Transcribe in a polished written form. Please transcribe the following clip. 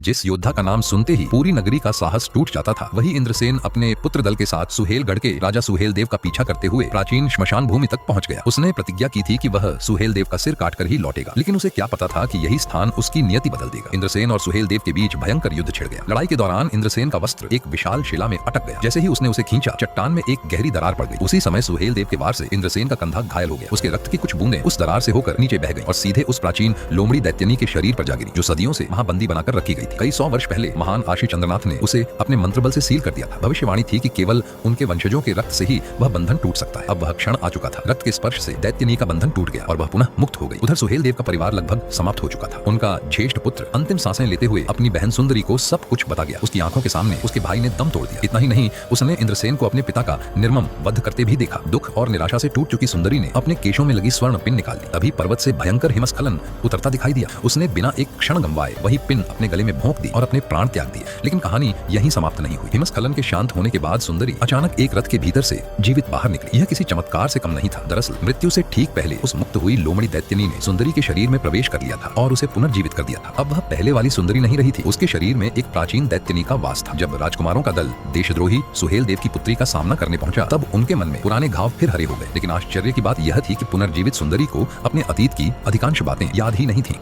जिस योद्धा का नाम सुनते ही पूरी नगरी का साहस टूट जाता था, वही इंद्रसेन अपने पुत्र दल के साथ सुहेलगढ़ के राजा सुहेलदेव का पीछा करते हुए प्राचीन श्मशान भूमि तक पहुंच गया। उसने प्रतिज्ञा की थी कि वह सुहेलदेव का सिर काटकर ही लौटेगा, लेकिन उसे क्या पता था कि यही स्थान उसकी नियति बदल देगा। इंद्रसेन और सुहेलदेव के बीच भयंकर युद्ध छिड़ गया। लड़ाई के दौरान इंद्रसेन का वस्त्र एक विशाल शिला में अटक गया। जैसे ही उसने उसे खींचा, चट्टान में एक गहरी दरार पड़ गई। उसी समय सुहेलदेव के वार से इंद्रसेन का कंधा घायल हो गया। उसके रक्त की कुछ बूंदें उस दरार से होकर नीचे बह गईं और सीधे उस प्राचीन लोमड़ी दैत्यनी के शरीर पर जा गिरी, जो सदियों से वहां बंदी बनाकर रखी गई थी। कई 100 वर्ष पहले महान आशी चंद्रनाथ ने उसे अपने मंत्रबल से सील कर दिया था। भविष्यवाणी थी कि केवल उनके वंशजों के रक्त से ही वह बंधन टूट सकता है। अब वह क्षण आ चुका था। रक्त के स्पर्श से दैत्यनी का बंधन टूट गया और वह पुनः मुक्त हो गई। उधर सुहेलदेव का परिवार लगभग समाप्त हो चुका था। उनका ज्येष्ठ पुत्र अंतिम सांसें लेते हुए अपनी बहन सुंदरी को सब कुछ बता गया। उसकी आंखों के सामने उसके भाई ने दम तोड़ दिया। इतना ही नहीं, उसने इंद्रसेन को अपने पिता का निर्मम वध करते भी देखा। दुख और निराशा से टूट चुकी सुंदरी ने अपने केशों में लगी स्वर्ण पिन निकाल ली। तभी पर्वत से भयंकर हिमस्खलन उतरता दिखाई दिया। उसने बिना एक क्षण गंवाए वही पिन अपने गले में भोंक दी और अपने प्राण त्याग दिए। लेकिन कहानी यहीं समाप्त नहीं हुई। हिमस्खलन के शांत होने के बाद सुंदरी अचानक एक रथ के भीतर से जीवित बाहर निकली। यह किसी चमत्कार से कम नहीं था। दरअसल मृत्यु से ठीक पहले उस मुक्त हुई लोमड़ी दैत्यनी ने सुंदरी के शरीर में प्रवेश कर लिया था और उसे पुनर्जीवित कर दिया था। अब वह पहले वाली सुंदरी नहीं रही थी। उसके शरीर में एक प्राचीन दैत्यनी का वास था। जब राजकुमारों का दल देशद्रोही सुहेलदेव की पुत्री का सामना करने पहुंचा, तब उनके मन में पुराने घाव फिर हरे हो गए। लेकिन आश्चर्य की बात यह थी कि पुनर्जीवित सुंदरी को अपने अतीत की अधिकांश बातें याद ही नहीं थी।